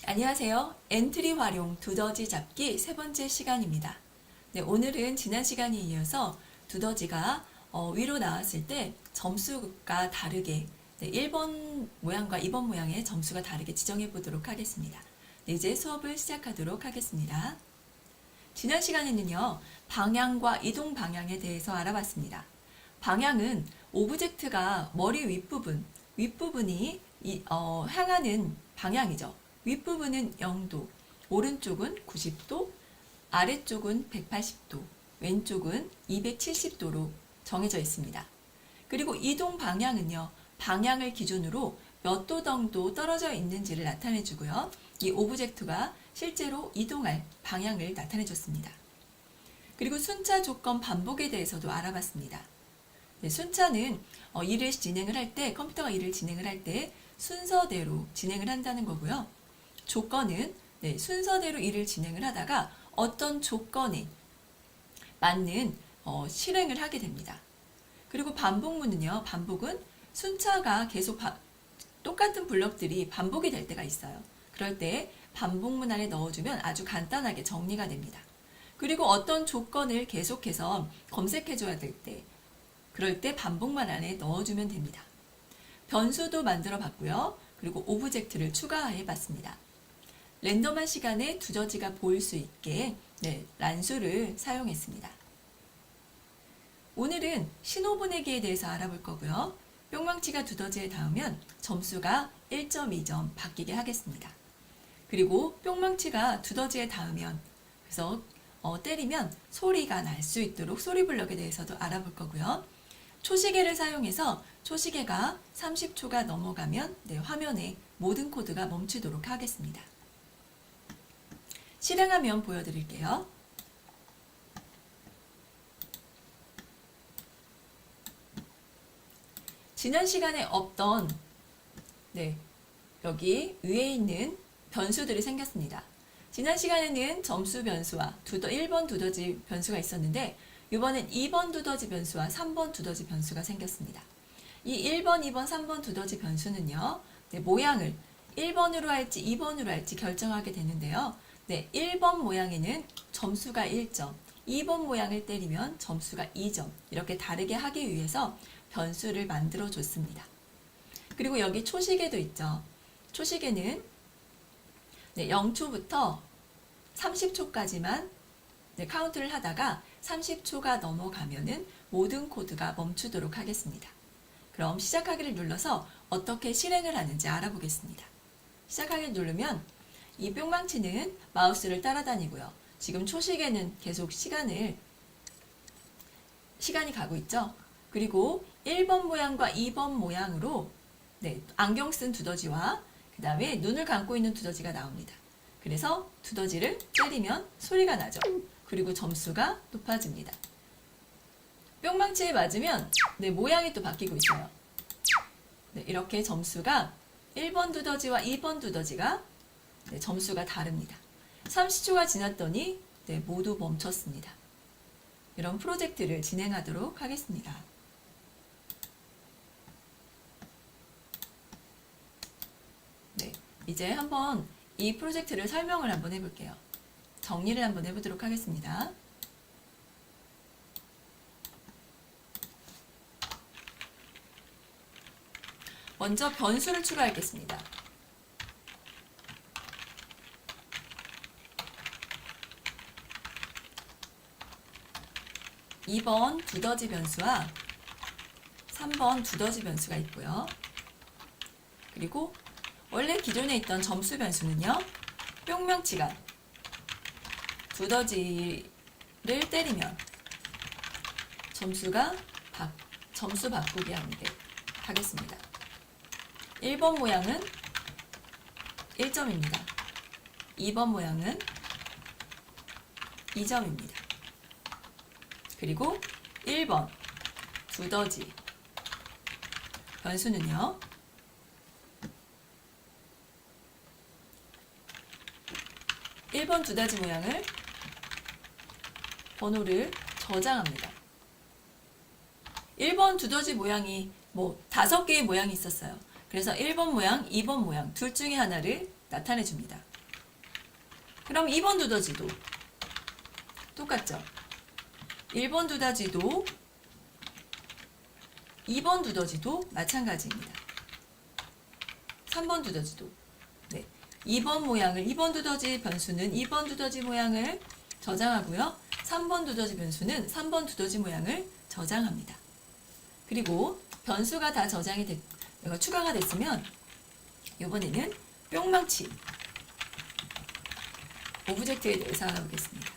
안녕하세요. 엔트리 활용 두더지 잡기 세 번째 시간입니다. 네, 오늘은 지난 시간에 이어서 두더지가 위로 나왔을 때 점수가 다르게 1번 모양과 2번 모양의 점수가 다르게 지정해 보도록 하겠습니다. 네, 이제 수업을 시작하도록 하겠습니다. 지난 시간에는요, 방향과 이동 방향에 대해서 알아봤습니다. 방향은 오브젝트가 머리 윗부분이 향하는 방향이죠. 윗부분은 0도, 오른쪽은 90도, 아래쪽은 180도, 왼쪽은 270도로 정해져 있습니다. 그리고 이동 방향은요, 방향을 기준으로 몇 도 정도 떨어져 있는지를 나타내 주고요. 이 오브젝트가 실제로 이동할 방향을 나타내 줬습니다. 그리고 순차 조건 반복에 대해서도 알아봤습니다. 네, 순차는 일을 진행을 할 때, 컴퓨터가 일을 진행을 할 때 순서대로 진행을 한다는 거고요. 조건은 순서대로 일을 진행을 하다가 어떤 조건에 맞는 실행을 하게 됩니다. 그리고 반복문은요, 반복은 순차가 계속 똑같은 블럭들이 반복이 될 때가 있어요. 그럴 때 반복문 안에 넣어주면 아주 간단하게 정리가 됩니다. 그리고 어떤 조건을 계속해서 검색해줘야 될 때, 그럴 때 반복문 안에 넣어주면 됩니다. 변수도 만들어 봤고요. 그리고 오브젝트를 추가해 봤습니다. 랜덤한 시간에 두더지가 보일 수 있게 란수를 사용했습니다. 오늘은 신호 보내기에 대해서 알아볼 거고요. 뿅망치가 두더지에 닿으면 점수가 1.2점 바뀌게 하겠습니다. 그리고 뿅망치가 두더지에 닿으면, 그래서 때리면 소리가 날 수 있도록 소리 블럭에 대해서도 알아볼 거고요. 초시계를 사용해서 초시계가 30초가 넘어가면 화면에 모든 코드가 멈추도록 하겠습니다. 실행하면 보여드릴게요. 지난 시간에 없던 여기 위에 있는 변수들이 생겼습니다. 지난 시간에는 점수 변수와 1번 두더지 변수가 있었는데 이번엔 2번 두더지 변수와 3번 두더지 변수가 생겼습니다. 이 1번, 2번, 3번 두더지 변수는요, 모양을 1번으로 할지 2번으로 할지 결정하게 되는데요. 1번 모양에는 점수가 1점, 2번 모양을 때리면 점수가 2점, 이렇게 다르게 하기 위해서 변수를 만들어 줬습니다. 그리고 여기 초시계도 있죠. 초시계는 0초부터 30초까지만 카운트를 하다가 30초가 넘어가면은 모든 코드가 멈추도록 하겠습니다. 그럼 시작하기를 눌러서 어떻게 실행을 하는지 알아보겠습니다. 시작하기를 누르면 이 뿅망치는 마우스를 따라다니고요. 지금 초시계는 계속 시간이 가고 있죠. 그리고 1번 모양과 2번 모양으로 안경 쓴 두더지와 그 다음에 눈을 감고 있는 두더지가 나옵니다. 그래서 두더지를 때리면 소리가 나죠. 그리고 점수가 높아집니다. 뿅망치에 맞으면 모양이 또 바뀌고 있어요. 이렇게 점수가 1번 두더지와 2번 두더지가 점수가 다릅니다. 30초가 지났더니 모두 멈췄습니다. 이런 프로젝트를 진행하도록 하겠습니다. 이제 한번 이 프로젝트를 설명을 한번 해볼게요. 정리를 한번 해보도록 하겠습니다. 먼저 변수를 추가하겠습니다. (2번) 두더지 변수와 (3번) 두더지 변수가 있고요. 그리고 원래 기존에 있던 점수 변수는요, 뿅망치가 두더지를 때리면 점수 바꾸기 하겠습니다. 1번 모양은 1점입니다. 2번 모양은 2점입니다. 그리고 1번 두더지 변수는요, 1번 두더지 모양을 번호를 저장합니다. 1번 두더지 모양이 5개의 모양이 있었어요. 그래서 1번 모양, 2번 모양 둘 중에 하나를 나타내 줍니다. 그럼 2번 두더지도 똑같죠? 1번 두더지도 2번 두더지도 마찬가지입니다. 3번 두더지도 2번 모양을 2번 두더지 변수는 2번 두더지 모양을 저장하고요. 3번 두더지 변수는 3번 두더지 모양을 저장합니다. 그리고 변수가 다 추가가 됐으면 이번에는 뿅망치 오브젝트에 대해서 알아보겠습니다.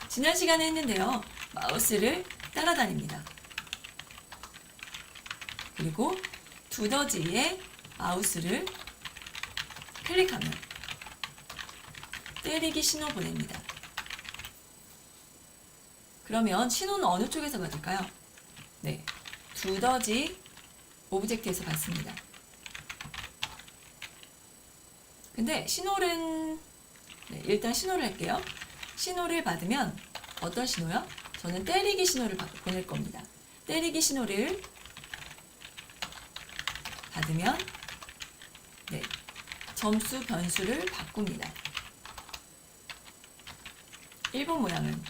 지난 시간에 했는데요. 마우스를 따라다닙니다. 그리고 두더지에 마우스를 클릭하면 때리기 신호 보냅니다. 그러면 신호는 어느 쪽에서 받을까요? 네, 두더지 오브젝트에서 받습니다. 근데 신호는 일단 신호를 할게요. 신호를 받으면 어떤 신호요? 저는 때리기 신호를 보낼 겁니다. 때리기 신호를 받으면 점수 변수를 바꿉니다. 1번 모양은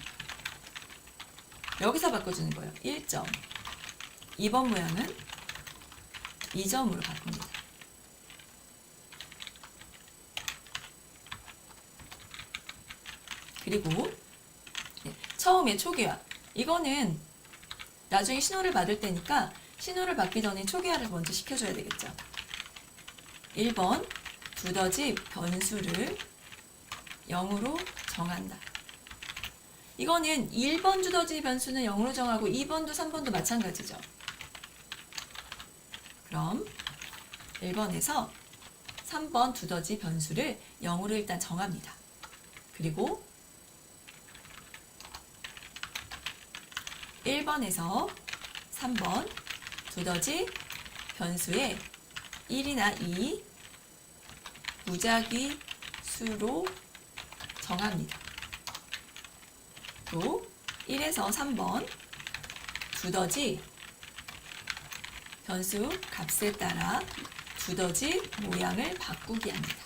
여기서 바꿔주는 거예요. 1점. 2번 모양은 2점으로 바꿉니다. 그리고 처음에 초기화. 이거는 나중에 신호를 받을 때니까 신호를 받기 전에 초기화를 먼저 시켜줘야 되겠죠. 1번 두더지 변수를 0으로 정한다. 이거는 1번 두더지 변수는 0으로 정하고 2번도 3번도 마찬가지죠. 그럼 1번에서 3번 두더지 변수를 0으로 일단 정합니다. 그리고 1번에서 3번 두더지 변수에 1이나 2 무작위 수로 정합니다. 또 1에서 3번 두더지 변수 값에 따라 두더지 모양을 바꾸기 합니다.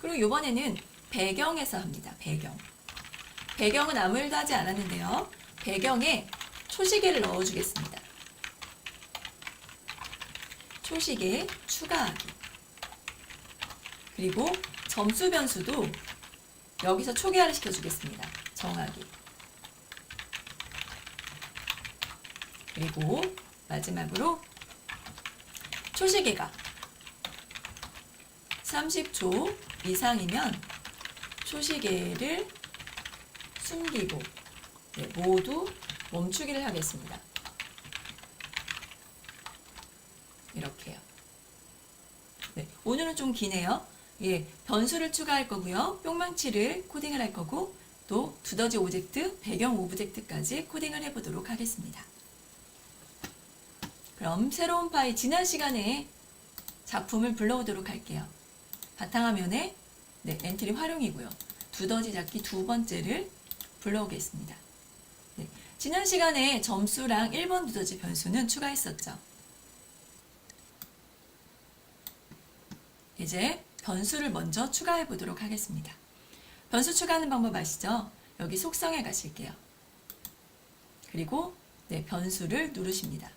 그리고 이번에는 배경에서 합니다. 배경은 아무 일도 하지 않았는데요. 배경에 초시계를 넣어주겠습니다. 초시계 추가하기. 그리고 점수 변수도 여기서 초기화를 시켜주겠습니다. 정하기. 그리고 마지막으로 초시계가 30초 이상이면 초시계를 숨기고 모두 멈추기를 하겠습니다. 이렇게요. 오늘은 좀 기네요. 변수를 추가할 거고요. 뿅망치를 코딩을 할 거고 또 두더지 오브젝트, 배경 오브젝트까지 코딩을 해보도록 하겠습니다. 그럼 새로운 파일 지난 시간에 작품을 불러오도록 할게요. 바탕화면에 엔트리 활용이고요. 두더지 잡기 두 번째를 불러오겠습니다. 지난 시간에 점수랑 1번 두더지 변수는 추가했었죠. 이제 변수를 먼저 추가해 보도록 하겠습니다. 변수 추가하는 방법 아시죠? 여기 속성에 가실게요. 그리고 변수를 누르십니다.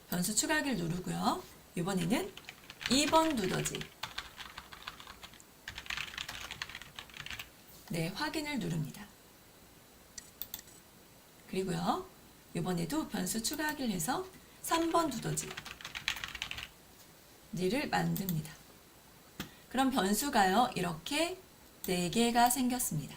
변수 추가하기를 누르고요. 이번에는 2번 두더지 확인을 누릅니다. 그리고요. 이번에도 변수 추가하기를 해서 3번 두더지를 만듭니다. 그럼 변수가요. 이렇게 4개가 생겼습니다.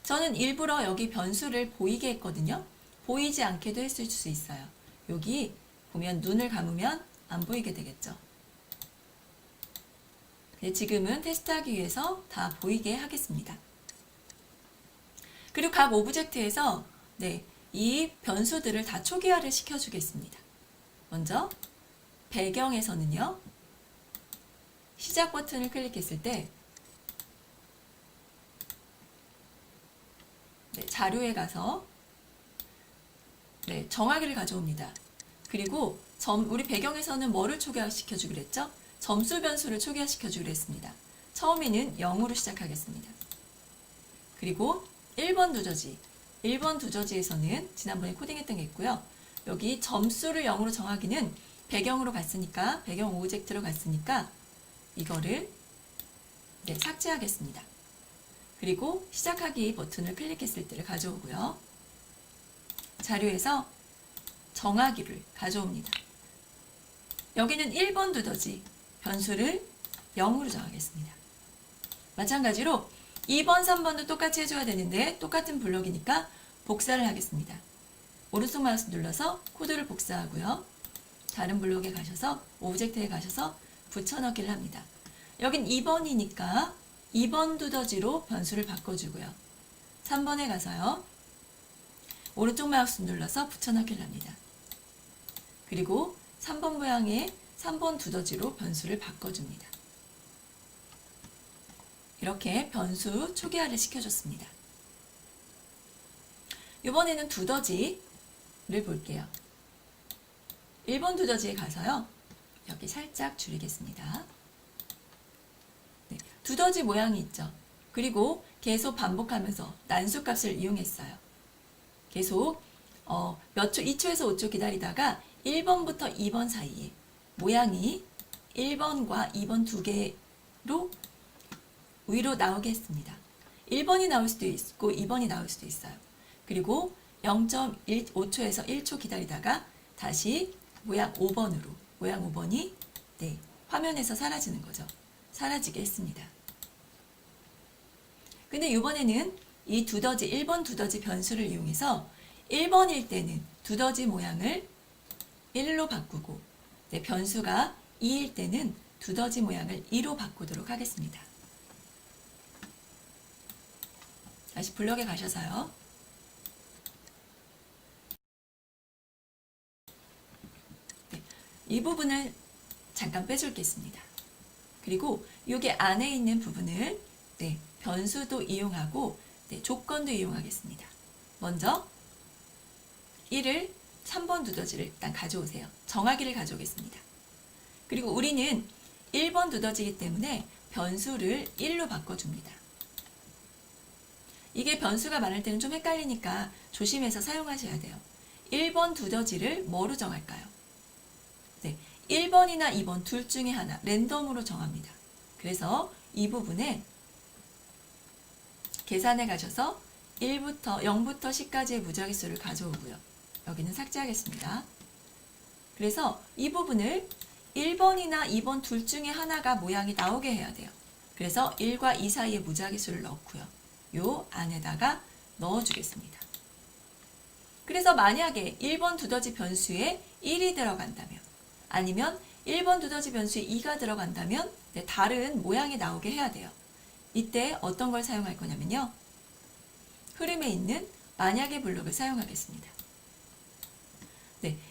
저는 일부러 여기 변수를 보이게 했거든요. 보이지 않게도 했을 수 있어요. 여기 보면 눈을 감으면 안 보이게 되겠죠. 지금은 테스트하기 위해서 다 보이게 하겠습니다. 그리고 각 오브젝트에서 이 변수들을 다 초기화를 시켜주겠습니다. 먼저 배경에서는요. 시작 버튼을 클릭했을 때 자료에 가서 정하기를 가져옵니다. 그리고 우리 배경에서는 뭐를 초기화시켜 주기로 했죠? 점수 변수를 초기화시켜 주기로 했습니다. 처음에는 0으로 시작하겠습니다. 그리고 1번 두저지. 1번 두저지에서는 지난번에 코딩했던 게 있고요. 여기 점수를 0으로 정하기는 배경으로 갔으니까, 배경 오브젝트로 갔으니까 이거를 삭제하겠습니다. 그리고 시작하기 버튼을 클릭했을 때를 가져오고요. 자료에서 정하기를 가져옵니다. 여기는 1번 두더지 변수를 0으로 정하겠습니다. 마찬가지로 2번, 3번도 똑같이 해줘야 되는데 똑같은 블록이니까 복사를 하겠습니다. 오른쪽 마우스 눌러서 코드를 복사하고요. 다른 블록에 가셔서 오브젝트에 가셔서 붙여넣기를 합니다. 여긴 2번이니까 2번 두더지로 변수를 바꿔주고요. 3번에 가서요. 오른쪽 마우스 눌러서 붙여넣기를 합니다. 그리고 3번 모양의 3번 두더지로 변수를 바꿔줍니다. 이렇게 변수 초기화를 시켜줬습니다. 이번에는 두더지를 볼게요. 1번 두더지에 가서요. 여기 살짝 줄이겠습니다. 네, 두더지 모양이 있죠. 그리고 계속 반복하면서 난수값을 이용했어요. 계속 몇 초, 2초에서 5초 기다리다가 1번부터 2번 사이에 모양이 1번과 2번 두 개로 위로 나오게 했습니다. 1번이 나올 수도 있고 2번이 나올 수도 있어요. 그리고 0.5초에서 1초 기다리다가 다시 모양 5번으로, 모양 5번이 화면에서 사라지는 거죠. 사라지게 했습니다. 근데 이번에는 이 두더지, 1번 두더지 변수를 이용해서 1번일 때는 두더지 모양을 1로 바꾸고 변수가 2일 때는 두더지 모양을 2로 바꾸도록 하겠습니다. 다시 블럭에 가셔서요. 이 부분을 잠깐 빼줄겠습니다. 그리고 여기 안에 있는 부분을 변수도 이용하고 조건도 이용하겠습니다. 먼저 1을 3번 두더지를 일단 가져오세요. 정하기를 가져오겠습니다. 그리고 우리는 1번 두더지이기 때문에 변수를 1로 바꿔줍니다. 이게 변수가 많을 때는 좀 헷갈리니까 조심해서 사용하셔야 돼요. 1번 두더지를 뭐로 정할까요? 1번이나 2번 둘 중에 하나 랜덤으로 정합니다. 그래서 이 부분에 계산에 가셔서 0부터 10까지의 무작위 수를 가져오고요. 여기는 삭제하겠습니다. 그래서 이 부분을 1번이나 2번 둘 중에 하나가 모양이 나오게 해야 돼요. 그래서 1과 2 사이에 무작위 수를 넣고요. 요 안에다가 넣어주겠습니다. 그래서 만약에 1번 두더지 변수에 1이 들어간다면 아니면 1번 두더지 변수에 2가 들어간다면 다른 모양이 나오게 해야 돼요. 이때 어떤 걸 사용할 거냐면요. 흐름에 있는 만약의 블록을 사용하겠습니다.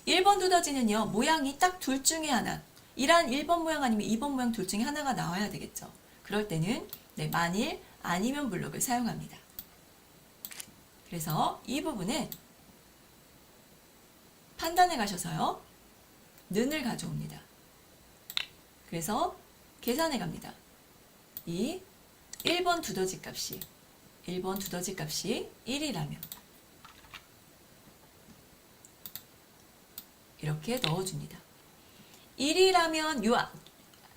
1번 두더지는요. 모양이 딱 둘 중에 하나, 이란 1번 모양 아니면 2번 모양 둘 중에 하나가 나와야 되겠죠. 그럴 때는 만일 아니면 블록을 사용합니다. 그래서 이 부분에 판단에 가셔서요. 는을 가져옵니다. 그래서 계산해 갑니다. 이 1번 두더지 값이 1이라면 이렇게 넣어줍니다. 1이라면 요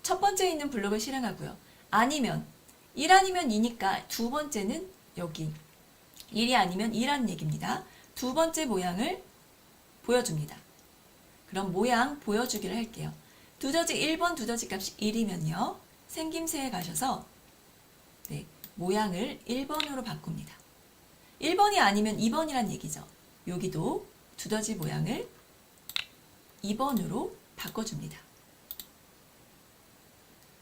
첫 번째에 있는 블록을 실행하고요. 아니면 1 아니면 2니까 두 번째는 여기 1이 아니면 2라는 얘기입니다. 두 번째 모양을 보여줍니다. 그럼 모양 보여주기를 할게요. 두더지 1번 두더지 값이 1이면요. 생김새에 가셔서 모양을 1번으로 바꿉니다. 1번이 아니면 2번이란 얘기죠. 여기도 두더지 모양을 2번으로 바꿔줍니다.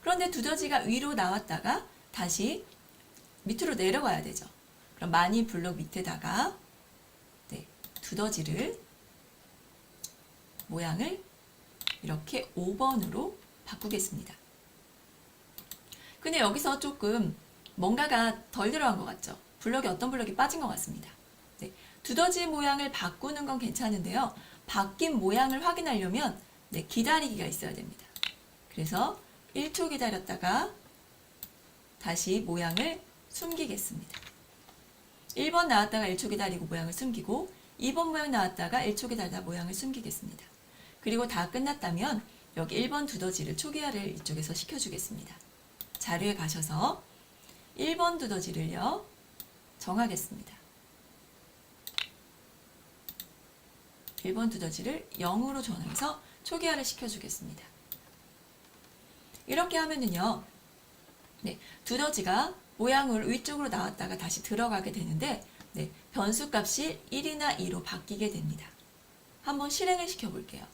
그런데 두더지가 위로 나왔다가 다시 밑으로 내려가야 되죠. 그럼 많이 블록 밑에다가 두더지를 모양을 이렇게 5번으로 바꾸겠습니다. 근데 여기서 조금 뭔가가 덜 들어간 것 같죠? 블럭이 어떤 블럭이 빠진 것 같습니다. 두더지 모양을 바꾸는 건 괜찮은데요. 바뀐 모양을 확인하려면 네, 기다리기가 있어야 됩니다. 그래서 1초 기다렸다가 다시 모양을 숨기겠습니다. 1번 나왔다가 1초 기다리고 모양을 숨기고 2번 모양 나왔다가 1초 기다리다 모양을 숨기겠습니다. 그리고 다 끝났다면 여기 1번 두더지를 초기화를 이쪽에서 시켜주겠습니다. 자료에 가셔서 1번 두더지를요 정하겠습니다. 1번 두더지를 0으로 정해서 초기화를 시켜주겠습니다. 이렇게 하면은요 네, 두더지가 모양을 위쪽으로 나왔다가 다시 들어가게 되는데 네, 변수값이 1이나 2로 바뀌게 됩니다. 한번 실행을 시켜볼게요.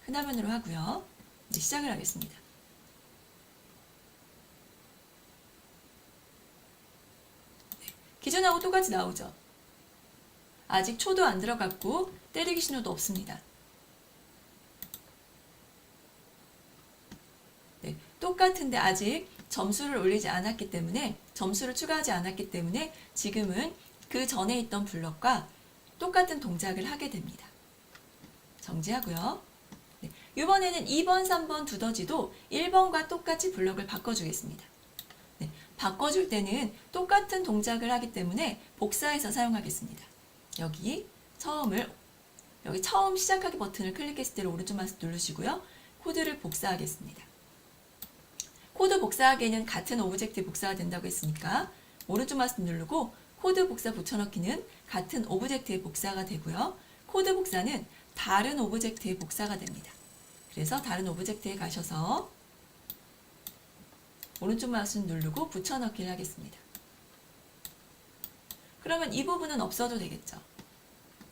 흔화면으로 하고요. 네, 시작을 하겠습니다. 네, 기존하고 똑같이 나오죠. 아직 초도 안 들어갔고 때리기 신호도 없습니다. 네, 똑같은데 아직 점수를 올리지 않았기 때문에 점수를 추가하지 않았기 때문에 지금은 그 전에 있던 블럭과 똑같은 동작을 하게 됩니다. 정지하고요. 네, 이번에는 2번, 3번 두더지도 1번과 똑같이 블럭을 바꿔주겠습니다. 네, 바꿔줄 때는 똑같은 동작을 하기 때문에 복사해서 사용하겠습니다. 여기 처음 시작하기 버튼을 클릭했을 때 오른쪽 마우스 누르시고요. 코드를 복사하겠습니다. 코드 복사하기에는 같은 오브젝트에 복사가 된다고 했으니까 오른쪽 마우스 누르고 코드 복사 붙여넣기는 같은 오브젝트에 복사가 되고요. 코드 복사는 다른 오브젝트에 복사가 됩니다. 그래서 다른 오브젝트에 가셔서 오른쪽 마우스 누르고 붙여넣기를 하겠습니다. 그러면 이 부분은 없어도 되겠죠.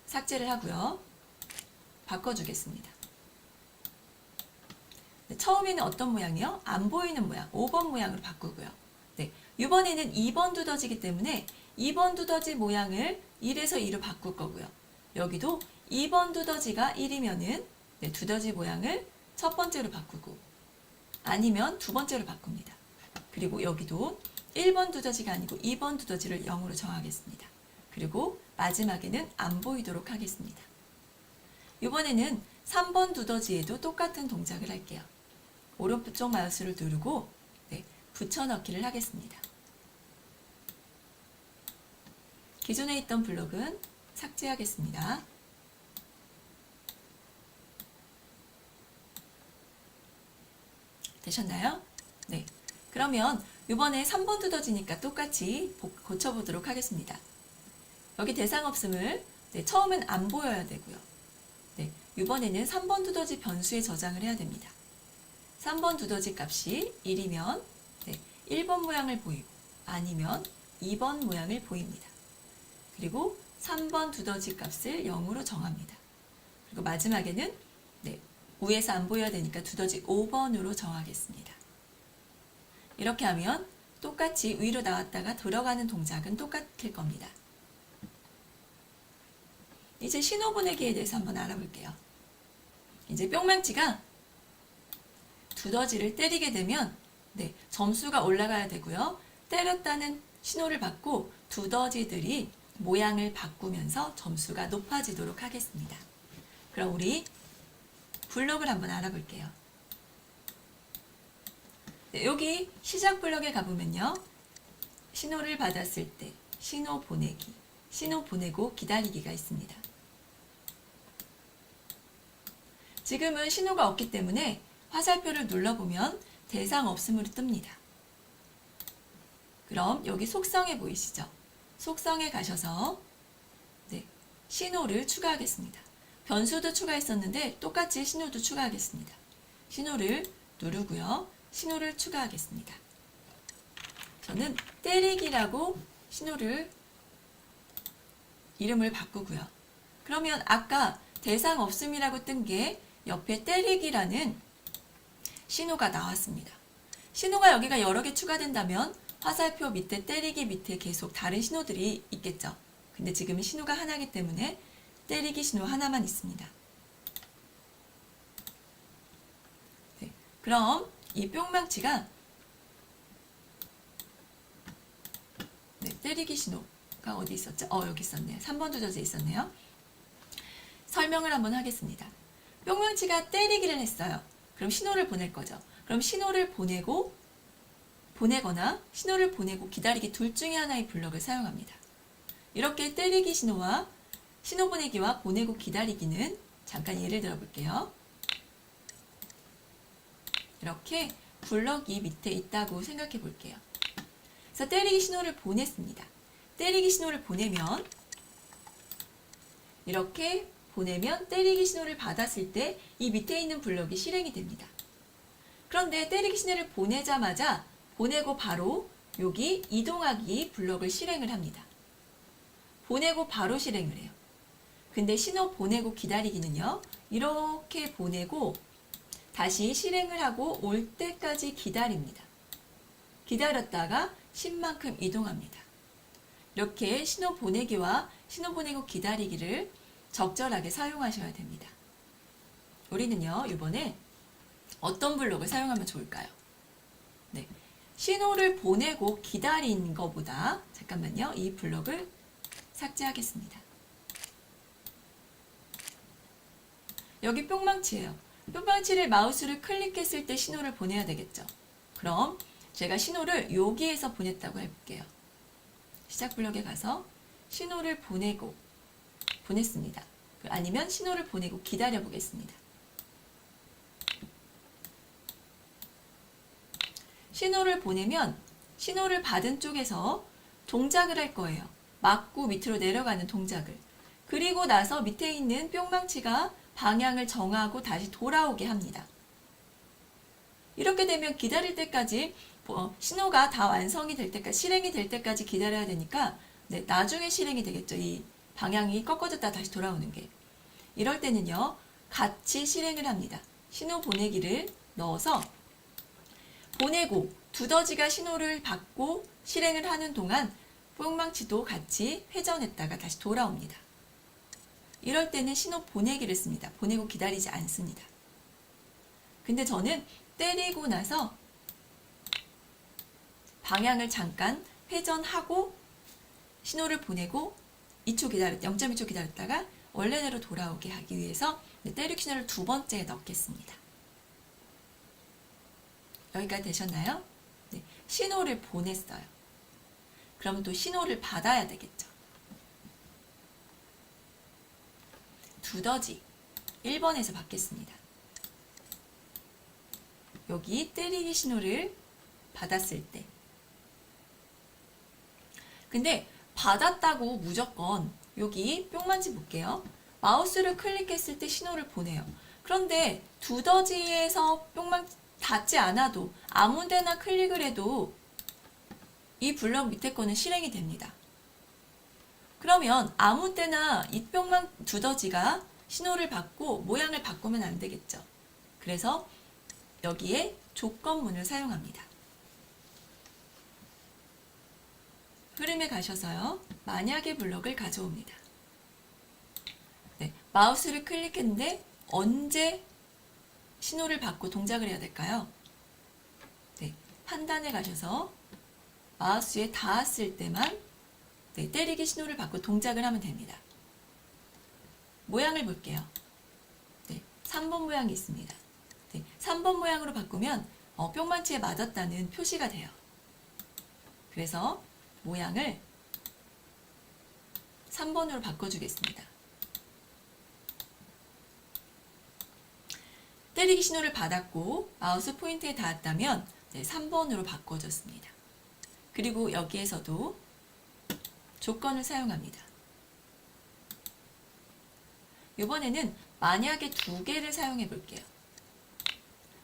삭제를 하고요. 바꿔주겠습니다. 네, 처음에는 어떤 모양이요? 안 보이는 모양, 5번 모양으로 바꾸고요. 네, 이번에는 2번 두더지이기 때문에 2번 두더지 모양을 1에서 2로 바꿀 거고요. 여기도 2번 두더지가 1이면은 네, 두더지 모양을 첫 번째로 바꾸고 아니면 두 번째로 바꿉니다. 그리고 여기도 1번 두더지가 아니고 2번 두더지를 0으로 정하겠습니다. 그리고 마지막에는 안 보이도록 하겠습니다. 이번에는 3번 두더지에도 똑같은 동작을 할게요. 오른쪽 마우스를 누르고 네, 붙여넣기를 하겠습니다. 기존에 있던 블록은 삭제하겠습니다. 되셨나요? 네. 그러면 이번에 3번 두더지니까 똑같이 고쳐보도록 하겠습니다. 여기 대상 없음을 네, 처음엔 안 보여야 되고요. 네, 이번에는 3번 두더지 변수에 저장을 해야 됩니다. 3번 두더지 값이 1이면 네, 1번 모양을 보이고 아니면 2번 모양을 보입니다. 그리고 3번 두더지 값을 0으로 정합니다. 그리고 마지막에는 네, 위에서 안 보여야 되니까 두더지 5번으로 정하겠습니다. 이렇게 하면 똑같이 위로 나왔다가 들어가는 동작은 똑같을 겁니다. 이제 신호 보내기에 대해서 한번 알아볼게요. 이제 뿅망치가 두더지를 때리게 되면 네, 점수가 올라가야 되고요. 때렸다는 신호를 받고 두더지들이 모양을 바꾸면서 점수가 높아지도록 하겠습니다. 그럼 우리 블럭을 한번 알아볼게요. 네, 여기 시작 블럭에 가보면요. 신호를 받았을 때 신호 보내기, 신호 보내고 기다리기가 있습니다. 지금은 신호가 없기 때문에 화살표를 눌러보면 대상 없음으로 뜹니다. 그럼 여기 속성에 보이시죠? 속성에 가셔서 네, 신호를 추가하겠습니다. 변수도 추가했었는데 똑같이 신호도 추가하겠습니다. 신호를 누르고요. 신호를 추가하겠습니다. 저는 때리기라고 신호를 이름을 바꾸고요. 그러면 아까 대상 없음이라고 뜬 게 옆에 때리기라는 신호가 나왔습니다. 신호가 여기가 여러 개 추가된다면 화살표 밑에 때리기 밑에 계속 다른 신호들이 있겠죠. 근데 지금은 신호가 하나이기 때문에 때리기 신호 하나만 있습니다. 네, 그럼 이 뿅망치가 네, 때리기 신호가 어디 있었죠? 여기 있었네요. 3번 두더지에 있었네요. 설명을 한번 하겠습니다. 뿅망치가 때리기를 했어요. 그럼 신호를 보낼 거죠. 그럼 신호를 보내거나 신호를 보내고 기다리기 둘 중에 하나의 블럭을 사용합니다. 이렇게 때리기 신호와 신호 보내기와 보내고 기다리기는 잠깐 예를 들어 볼게요. 이렇게 블럭이 밑에 있다고 생각해 볼게요. 그래서 때리기 신호를 보냈습니다. 때리기 신호를 보내면 이렇게 보내면 때리기 신호를 받았을 때 이 밑에 있는 블럭이 실행이 됩니다. 그런데 때리기 신호를 보내자마자 보내고 바로 여기 이동하기 블럭을 실행을 합니다. 보내고 바로 실행을 해요. 근데 신호 보내고 기다리기는요. 이렇게 보내고 다시 실행을 하고 올 때까지 기다립니다. 기다렸다가 신만큼 이동합니다. 이렇게 신호 보내기와 신호 보내고 기다리기를 적절하게 사용하셔야 됩니다. 우리는요, 이번에 어떤 블록을 사용하면 좋을까요? 네, 신호를 보내고 기다린 것보다 잠깐만요, 이 블록을 삭제하겠습니다. 여기 뿅망치예요. 뿅망치를 마우스를 클릭했을 때 신호를 보내야 되겠죠. 그럼 제가 신호를 여기에서 보냈다고 해볼게요. 시작 블럭에 가서 신호를 보냈습니다. 아니면 신호를 보내고 기다려 보겠습니다. 신호를 보내면 신호를 받은 쪽에서 동작을 할 거예요. 맞고 밑으로 내려가는 동작을. 그리고 나서 밑에 있는 뿅망치가 방향을 정하고 다시 돌아오게 합니다. 이렇게 되면 기다릴 때까지 신호가 다 완성이 될 때까지 실행이 될 때까지 기다려야 되니까 네, 나중에 실행이 되겠죠. 이 방향이 꺾어졌다 다시 돌아오는 게. 이럴 때는요. 같이 실행을 합니다. 신호 보내기를 넣어서 보내고 두더지가 신호를 받고 실행을 하는 동안 뿅망치도 같이 회전했다가 다시 돌아옵니다. 이럴 때는 신호 보내기를 씁니다. 보내고 기다리지 않습니다. 근데 저는 때리고 나서 방향을 잠깐 회전하고 신호를 보내고 0.2초 기다렸다가 원래대로 돌아오게 하기 위해서 때리기 신호를 두 번째 넣겠습니다. 여기까지 되셨나요? 네, 신호를 보냈어요. 그럼 또 신호를 받아야 되겠죠. 두더지 1번에서 받겠습니다. 여기 때리기 신호를 받았을 때. 근데 받았다고 무조건 여기 뿅만치 볼게요. 마우스를 클릭했을 때 신호를 보내요. 그런데 두더지에서 뿅만 닿지 않아도 아무 데나 클릭을 해도 이 블럭 밑에 거는 실행이 됩니다. 그러면 아무 때나 이 뿅만 두더지가 신호를 받고 모양을 바꾸면 안 되겠죠. 그래서 여기에 조건문을 사용합니다. 흐름에 가셔서요. 만약의 블럭을 가져옵니다. 네, 마우스를 클릭했는데 언제 신호를 받고 동작을 해야 될까요? 네, 판단에 가셔서 마우스에 닿았을 때만 네, 때리기 신호를 받고 동작을 하면 됩니다. 모양을 볼게요. 네, 3번 모양이 있습니다. 네, 3번 모양으로 바꾸면 뿅만치에 맞았다는 표시가 돼요. 그래서 모양을 3번으로 바꿔주겠습니다. 때리기 신호를 받았고 마우스 포인트에 닿았다면 3번으로 바꿔줬습니다. 그리고 여기에서도 조건을 사용합니다. 이번에는 만약에 두 개를 사용해 볼게요.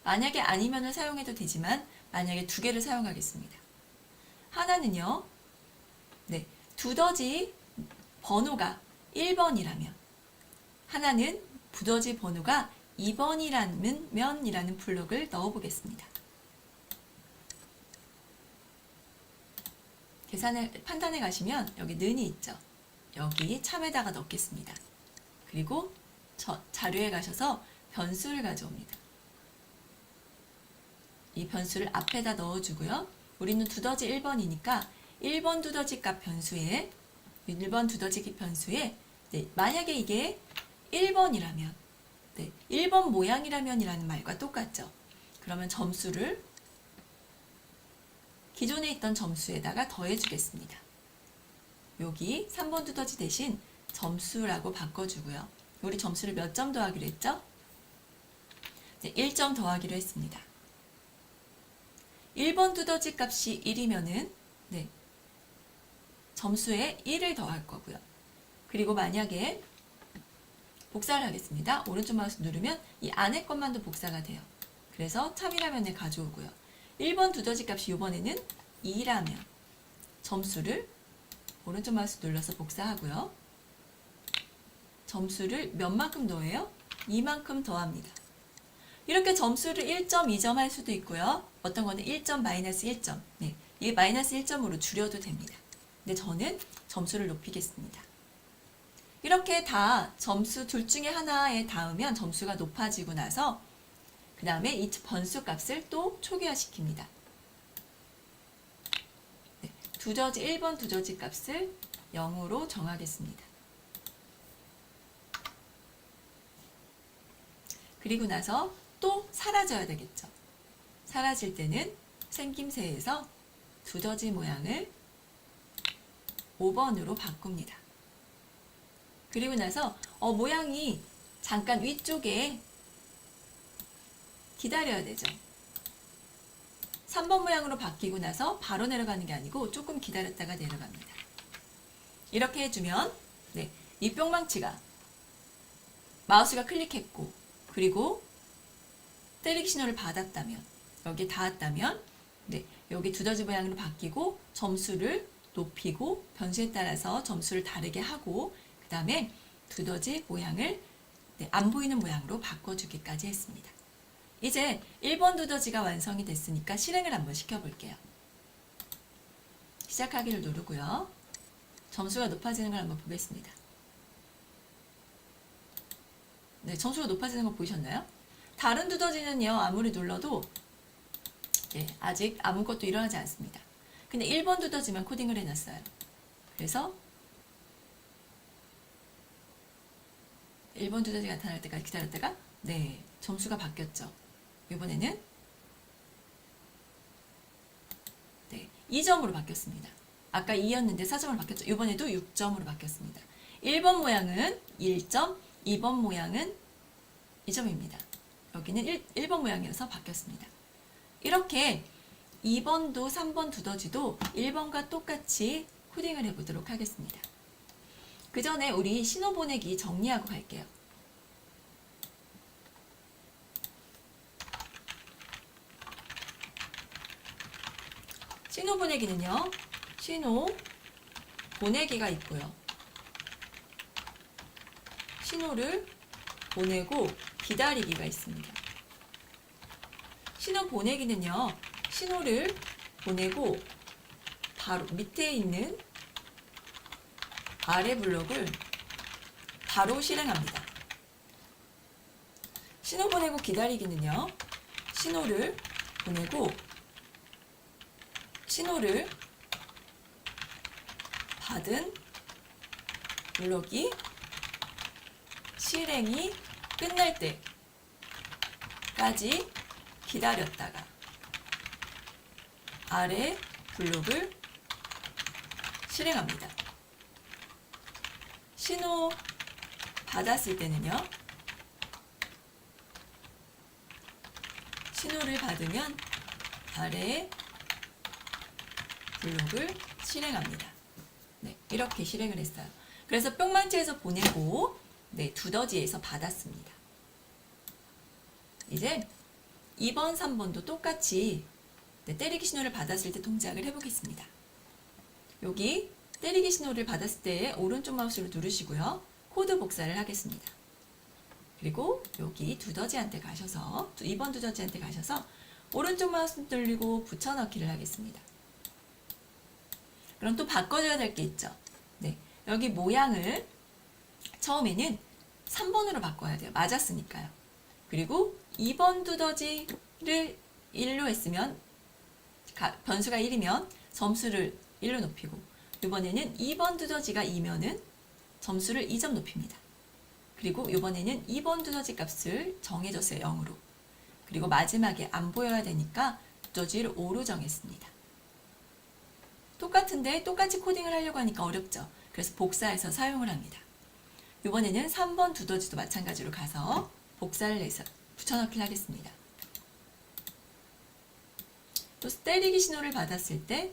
만약에 아니면을 사용해도 되지만 만약에 두 개를 사용하겠습니다. 하나는요. 네, 두더지 번호가 1번이라면 하나는 두더지 번호가 2번이라는 블록을 넣어 보겠습니다. 판단에 가시면 여기 는이 있죠. 여기 참에다가 넣겠습니다. 그리고 자료에 가셔서 변수를 가져옵니다. 이 변수를 앞에다 넣어주고요. 우리는 두더지 1번이니까 1번 두더지 값 변수에 1번 두더지 값 변수에 네, 만약에 이게 1번이라면, 네, 1번 모양이라면이라는 말과 똑같죠. 그러면 점수를 기존에 있던 점수에다가 더해주겠습니다. 여기 3번 두더지 대신 점수라고 바꿔주고요. 우리 점수를 몇 점 더하기로 했죠? 네, 1점 더하기로 했습니다. 1번 두더지 값이 1이면은 네, 점수에 1을 더할 거고요. 그리고 만약에 복사를 하겠습니다. 오른쪽 마우스 누르면 이 안에 것만도 복사가 돼요. 그래서 참이라면을 가져오고요. 1번 두더지 값이 이번에는 2라면 점수를 오른쪽 마우스 눌러서 복사하고요. 점수를 몇 만큼 더해요? 2만큼 더합니다. 이렇게 점수를 1점, 2점 할 수도 있고요. 어떤 거는 1점, 마이너스 1점. 네, 이 마이너스 1점으로 줄여도 됩니다. 근데 저는 점수를 높이겠습니다. 이렇게 다 점수 둘 중에 하나에 닿으면 점수가 높아지고 나서 그 다음에 이 번수 값을 또 초기화시킵니다. 네, 두더지 1번 두더지 값을 0으로 정하겠습니다. 그리고 나서 또 사라져야 되겠죠. 사라질 때는 생김새에서 두더지 모양을 5번으로 바꿉니다. 그리고 나서 모양이 잠깐 위쪽에 기다려야 되죠. 3번 모양으로 바뀌고 나서 바로 내려가는 게 아니고 조금 기다렸다가 내려갑니다. 이렇게 해주면 네, 이 뿅망치가 마우스가 클릭했고 그리고 때리기 신호를 받았다면 여기에 닿았다면 네, 여기 두더지 모양으로 바뀌고 점수를 높이고 변수에 따라서 점수를 다르게 하고 그 다음에 두더지 모양을 네, 안 보이는 모양으로 바꿔주기까지 했습니다. 이제 1번 두더지가 완성이 됐으니까 실행을 한번 시켜볼게요. 시작하기를 누르고요. 점수가 높아지는 걸 한번 보겠습니다. 네, 점수가 높아지는 거 보이셨나요? 다른 두더지는요, 아무리 눌러도 네, 아직 아무것도 일어나지 않습니다. 근데 1번 두더지만 코딩을 해놨어요. 그래서 1번 두더지 나타날 때까지 기다렸다가 네, 점수가 바뀌었죠. 이번에는 네, 2점으로 바뀌었습니다. 아까 2였는데 4점으로 바뀌었죠. 이번에도 6점으로 바뀌었습니다. 1번 모양은 1점, 2번 모양은 2점입니다. 여기는 1번 모양이어서 바뀌었습니다. 이렇게 2번도 3번 두더지도 1번과 똑같이 코딩을 해보도록 하겠습니다. 그 전에 우리 신호 보내기 정리하고 갈게요. 신호 보내기는요, 신호 보내기가 있고요. 신호를 보내고 기다리기가 있습니다. 신호 보내기는요, 신호를 보내고 바로 밑에 있는 아래 블록을 바로 실행합니다. 신호 보내고 기다리기는요, 신호를 보내고 신호를 받은 블록이 실행이 끝날 때까지 기다렸다가 아래 블록을 실행합니다. 신호 받았을 때는요, 신호를 받으면 아래 블록을 실행합니다. 네, 이렇게 실행을 했어요. 그래서 뿅망치에서 보내고 네, 두더지에서 받았습니다. 이제 2번, 3번도 똑같이 네, 때리기 신호를 받았을 때 동작을 해보겠습니다. 여기 때리기 신호를 받았을 때 오른쪽 마우스를 누르시고요. 코드 복사를 하겠습니다. 그리고 여기 두더지한테 가셔서 2번 두더지한테 가셔서 오른쪽 마우스 눌리고 붙여넣기를 하겠습니다. 그럼 또 바꿔줘야 될 게 있죠. 네, 여기 모양을 처음에는 3번으로 바꿔야 돼요. 맞았으니까요. 그리고 2번 두더지를 1로 했으면 변수가 1이면 점수를 1로 높이고 이번에는 2번 두더지가 2면은 점수를 2점 높입니다. 그리고 이번에는 2번 두더지 값을 정해줬어요. 0으로. 그리고 마지막에 안 보여야 되니까 두더지를 5로 정했습니다. 똑같은데 똑같이 코딩을 하려고 하니까 어렵죠. 그래서 복사해서 사용을 합니다. 이번에는 3번 두더지도 마찬가지로 가서 복사를 해서 붙여넣기를 하겠습니다. 또 때리기 신호를 받았을 때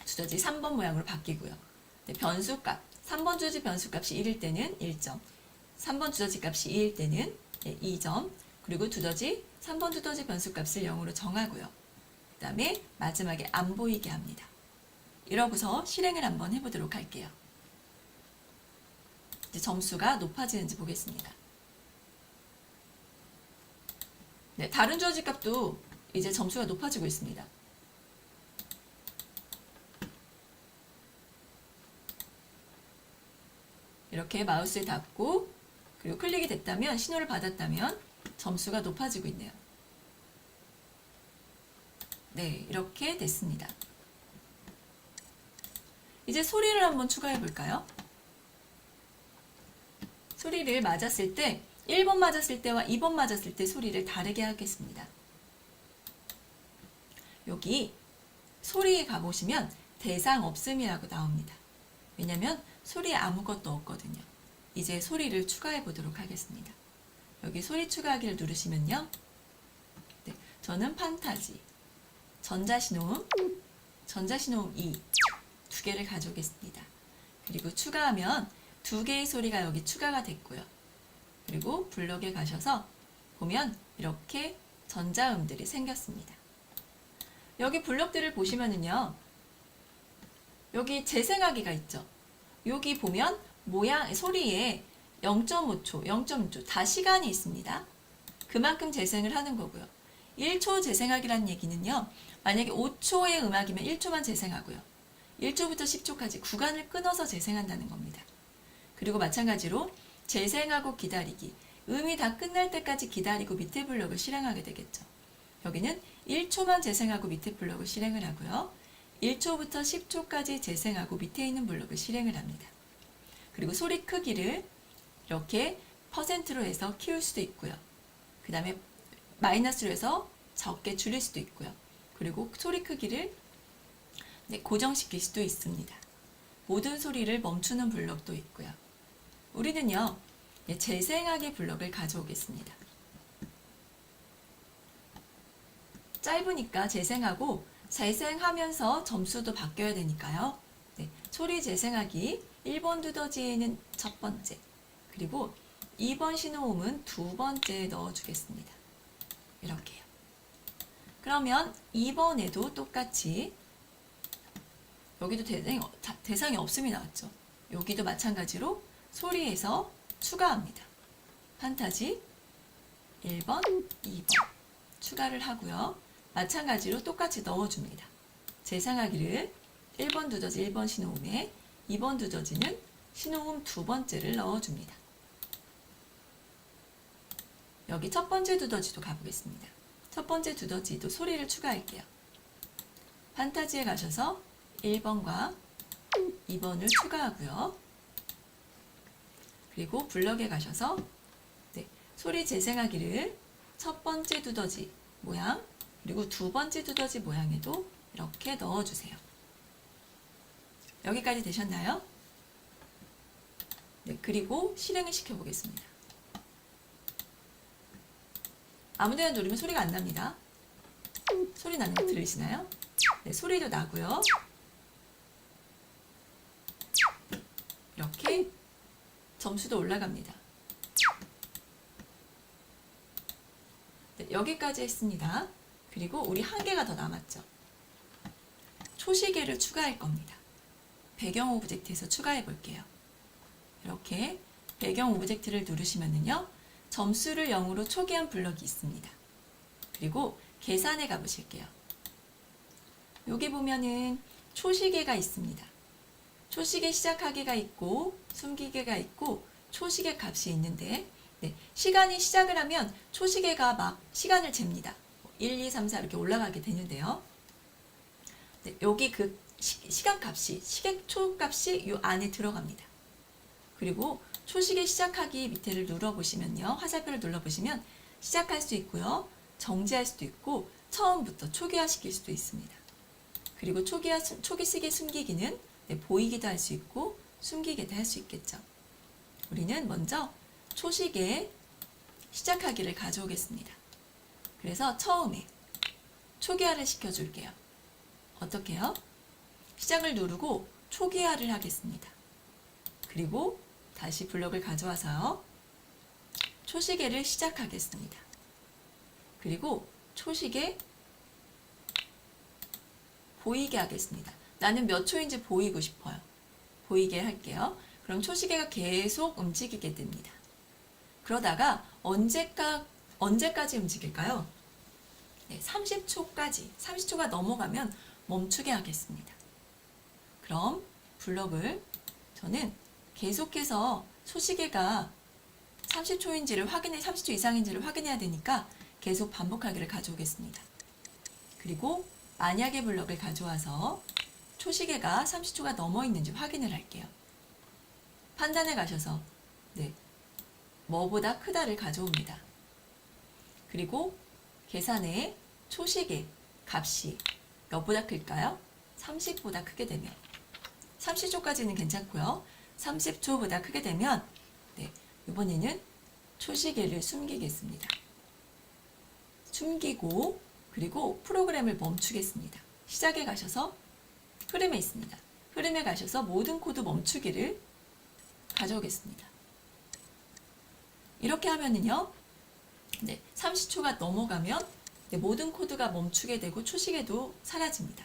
두더지 3번 모양으로 바뀌고요. 변수값, 3번 두더지 변수값이 1일 때는 1점, 3번 두더지 값이 2일 때는 2점, 그리고 3번 두더지 변수값을 0으로 정하고요. 그 다음에 마지막에 안 보이게 합니다. 이러고서 실행을 한번 해보도록 할게요. 이제 점수가 높아지는지 보겠습니다. 네, 다른 두더지 값도 이제 점수가 높아지고 있습니다. 이렇게 마우스에 닿고 그리고 클릭이 됐다면 신호를 받았다면 점수가 높아지고 있네요. 네, 이렇게 됐습니다. 이제 소리를 한번 추가해 볼까요? 소리를 맞았을 때 1번 맞았을 때와 2번 맞았을 때 소리를 다르게 하겠습니다. 여기 소리에 가보시면 대상 없음이라고 나옵니다. 왜냐면 소리에 아무것도 없거든요. 이제 소리를 추가해 보도록 하겠습니다. 여기 소리 추가하기를 누르시면요. 네, 저는 판타지, 전자신호음 2 두 개를 가져오겠습니다. 그리고 추가하면 두 개의 소리가 여기 추가가 됐고요. 그리고 블록에 가셔서 보면 이렇게 전자음들이 생겼습니다. 여기 블록들을 보시면은요. 여기 재생하기가 있죠. 여기 보면 소리에 0.5초, 0.6초 다 시간이 있습니다. 그만큼 재생을 하는 거고요. 1초 재생하기라는 얘기는요. 만약에 5초의 음악이면 1초만 재생하고요. 1초부터 10초까지 구간을 끊어서 재생한다는 겁니다. 그리고 마찬가지로 재생하고 기다리기. 음이 다 끝날 때까지 기다리고 밑에 블록을 실행하게 되겠죠. 여기는 1초만 재생하고 밑에 블록을 실행을 하고요. 1초부터 10초까지 재생하고 밑에 있는 블록을 실행을 합니다. 그리고 소리 크기를 이렇게 퍼센트로 해서 키울 수도 있고요. 그 다음에 마이너스로 해서 적게 줄일 수도 있고요. 그리고 소리 크기를 고정시킬 수도 있습니다. 모든 소리를 멈추는 블록도 있고요. 우리는요, 재생하기 블록을 가져오겠습니다. 짧으니까 재생하면서 점수도 바뀌어야 되니까요. 네, 소리 재생하기 1번 두더지에는 첫 번째, 그리고 2번 신호음은 두 번째에 넣어주겠습니다. 이렇게요. 그러면 2번에도 똑같이 여기도 대상이 없음이 나왔죠. 여기도 마찬가지로 소리에서 추가합니다. 판타지 1번, 2번 추가를 하고요. 마찬가지로 똑같이 넣어줍니다. 재생하기를 1번 두더지 1번 신호음에 2번 두더지는 신호음 두 번째를 넣어줍니다. 여기 첫 번째 두더지도 가보겠습니다. 첫 번째 두더지도 소리를 추가할게요. 판타지에 가셔서 1번과 2번을 추가하고요. 그리고 블럭에 가셔서 소리 재생하기를 첫 번째 두더지 모양 그리고 두 번째 두더지 모양에도 이렇게 넣어주세요. 여기까지 되셨나요? 네, 그리고 실행을 시켜보겠습니다. 아무데나 누르면 소리가 안 납니다. 소리 나는 거 들으시나요? 네, 소리도 나고요. 이렇게 점수도 올라갑니다. 네, 여기까지 했습니다. 그리고 우리 한 개가 더 남았죠. 초시계를 추가할 겁니다. 배경 오브젝트에서 추가해 볼게요. 이렇게 배경 오브젝트를 누르시면요. 점수를 0으로 초기한 블럭이 있습니다. 그리고 계산에 가보실게요. 여기 보면은 초시계가 있습니다. 초시계 시작하기가 있고 숨기계가 있고 초시계 값이 있는데 시간이 시작을 하면 초시계가 막 시간을 잽니다. 1, 2, 3, 4 이렇게 올라가게 되는데요. 여기 그 시간 값이 시계초 값이 이 안에 들어갑니다. 그리고 초시계 시작하기 밑에를 눌러보시면요. 화살표를 눌러보시면 시작할 수 있고요. 정지할 수도 있고 처음부터 초기화 시킬 수도 있습니다. 그리고 초기시계 숨기기는 보이기도 할 수 있고 숨기기도 할 수 있겠죠. 우리는 먼저 초시계 시작하기를 가져오겠습니다. 그래서 처음에 초기화를 시켜줄게요. 어떻게 해요? 시작을 누르고 초기화를 하겠습니다. 그리고 다시 블럭을 가져와서 초시계를 시작하겠습니다. 그리고 초시계 보이게 하겠습니다. 나는 몇 초인지 보이고 싶어요. 보이게 할게요. 그럼 초시계가 계속 움직이게 됩니다. 그러다가 언제까지 움직일까요? 네, 30초가 넘어가면 멈추게 하겠습니다. 그럼 블럭을 저는 계속해서 초시계가 30초 이상인지를 확인해야 되니까 계속 반복하기를 가져오겠습니다. 그리고 만약의 블럭을 가져와서 초시계가 30초가 넘어 있는지 확인을 할게요. 판단에 가셔서 뭐보다 크다를 가져옵니다. 그리고 계산에 초시계 값이 몇보다 클까요? 30보다 크게 되면 30초까지는 괜찮고요. 30초보다 크게 되면 이번에는 초시계를 숨기겠습니다. 숨기고 그리고 프로그램을 멈추겠습니다. 시작에 가셔서 흐름에 있습니다. 흐름에 가셔서 모든 코드 멈추기를 가져오겠습니다. 이렇게 하면은요, 30초가 넘어가면 모든 코드가 멈추게 되고 초시계도 사라집니다.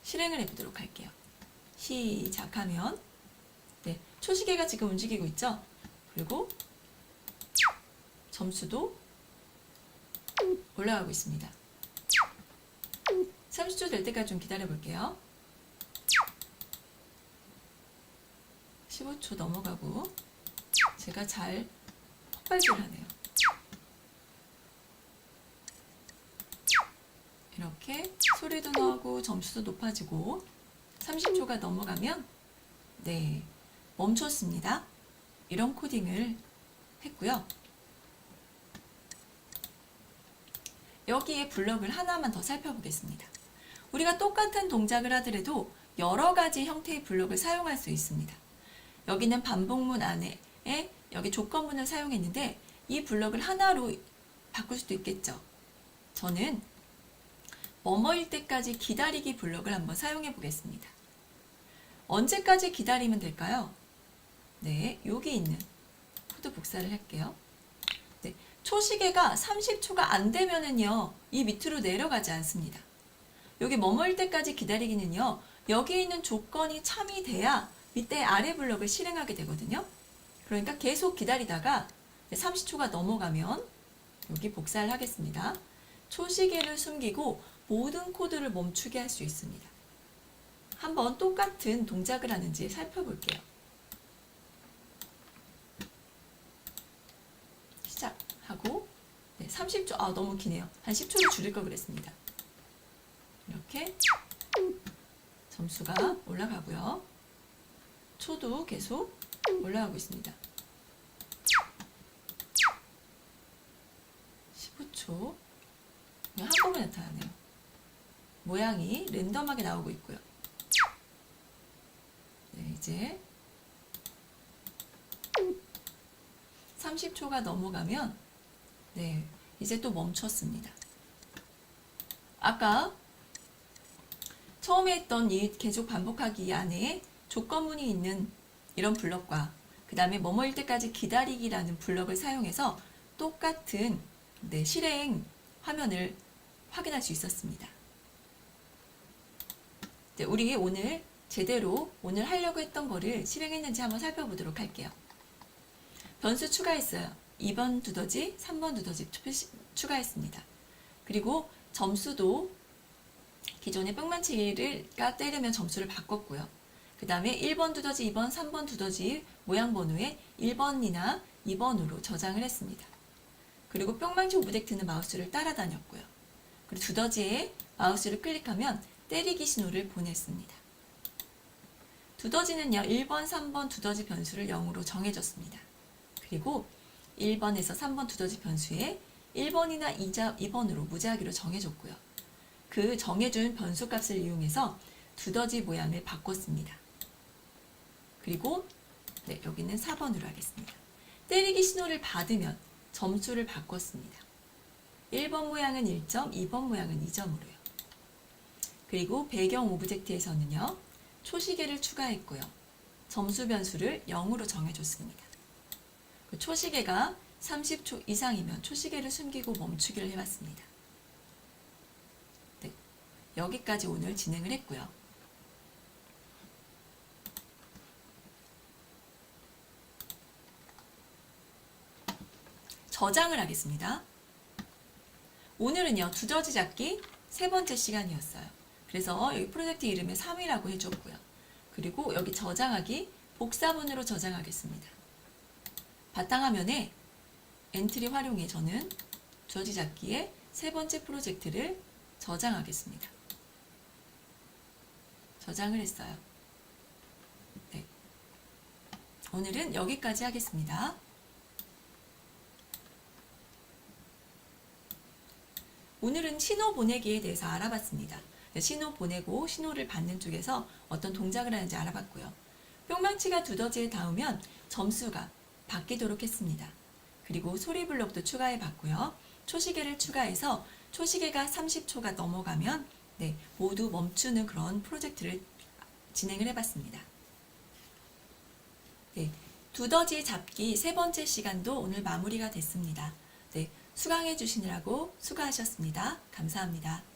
실행을 해보도록 할게요. 시작하면 초시계가 지금 움직이고 있죠? 그리고 점수도 올라가고 있습니다. 30초 될 때까지 좀 기다려 볼게요. 15초 넘어가고 제가 잘 폭발질하네요. 이렇게 소리도 나고 점수도 높아지고 30초가 넘어가면 멈췄습니다. 이런 코딩을 했고요. 여기에 블럭을 하나만 더 살펴보겠습니다. 우리가 똑같은 동작을 하더라도 여러 가지 형태의 블럭을 사용할 수 있습니다. 여기는 반복문 안에 여기 조건문을 사용했는데 이 블럭을 하나로 바꿀 수도 있겠죠. 저는 뭐뭐일 때까지 기다리기 블럭을 한번 사용해 보겠습니다. 언제까지 기다리면 될까요? 여기 있는 코드 복사를 할게요. 초시계가 30초가 안 되면은요, 이 밑으로 내려가지 않습니다. 여기 뭐뭐일 때까지 기다리기는요, 여기 있는 조건이 참이 돼야 밑에 아래 블럭을 실행하게 되거든요. 그러니까 계속 기다리다가 30초가 넘어가면 여기 복사를 하겠습니다. 초시계를 숨기고 모든 코드를 멈추게 할 수 있습니다. 한번 똑같은 동작을 하는지 살펴볼게요. 시작하고 30초, 너무 기네요. 한 10초를 줄일 걸 그랬습니다. 이렇게 점수가 올라가고요. 초도 계속 올라가고 있습니다. 15초 한꺼번에 나타나네요. 모양이 랜덤하게 나오고 있고요. 이제 30초가 넘어가면 이제 또 멈췄습니다. 아까 처음에 했던 이 계속 반복하기 안에 조건문이 있는 이런 블럭과 그 다음에 뭐뭐일 때까지 기다리기라는 블럭을 사용해서 똑같은 실행 화면을 확인할 수 있었습니다. 우리 오늘 제대로 오늘 하려고 했던 거를 실행했는지 한번 살펴보도록 할게요. 변수 추가했어요. 2번 두더지, 3번 두더지 추가했습니다. 그리고 점수도 기존에 뿅만치기가 때리면 점수를 바꿨고요. 그 다음에 1번 두더지, 2번, 3번 두더지 모양 번호에 1번이나 2번으로 저장을 했습니다. 그리고 뿅망치 오브젝트는 마우스를 따라다녔고요. 그리고 두더지에 마우스를 클릭하면 때리기 신호를 보냈습니다. 두더지는요, 1번, 3번 두더지 변수를 0으로 정해줬습니다. 그리고 1번에서 3번 두더지 변수에 1번이나 2번으로 무제하기로 정해줬고요. 그 정해준 변수 값을 이용해서 두더지 모양을 바꿨습니다. 그리고 네, 여기는 4번으로 하겠습니다. 때리기 신호를 받으면 점수를 바꿨습니다. 1번 모양은 1점, 2번 모양은 2점으로요. 그리고 배경 오브젝트에서는요, 초시계를 추가했고요. 점수 변수를 0으로 정해줬습니다. 그 초시계가 30초 이상이면 초시계를 숨기고 멈추기를 해봤습니다. 네, 여기까지 오늘 진행을 했고요. 저장을 하겠습니다. 오늘은요, 두더지 잡기 세 번째 시간이었어요. 그래서 여기 프로젝트 이름에 3이라고 해줬고요. 그리고 여기 저장하기 복사본으로 저장하겠습니다. 바탕화면에 엔트리 활용해 저는 두더지 잡기의 세 번째 프로젝트를 저장하겠습니다. 저장을 했어요. 네. 오늘은 여기까지 하겠습니다. 오늘은 신호 보내기에 대해서 알아봤습니다. 신호 보내고 신호를 받는 쪽에서 어떤 동작을 하는지 알아봤고요. 뿅망치가 두더지에 닿으면 점수가 바뀌도록 했습니다. 그리고 소리 블록도 추가해 봤고요. 초시계를 추가해서 초시계가 30초가 넘어가면 네, 모두 멈추는 그런 프로젝트를 진행을 해봤습니다. 네, 두더지 잡기 세 번째 시간도 오늘 마무리가 됐습니다. 네, 수강해 주시느라고 수고하셨습니다. 감사합니다.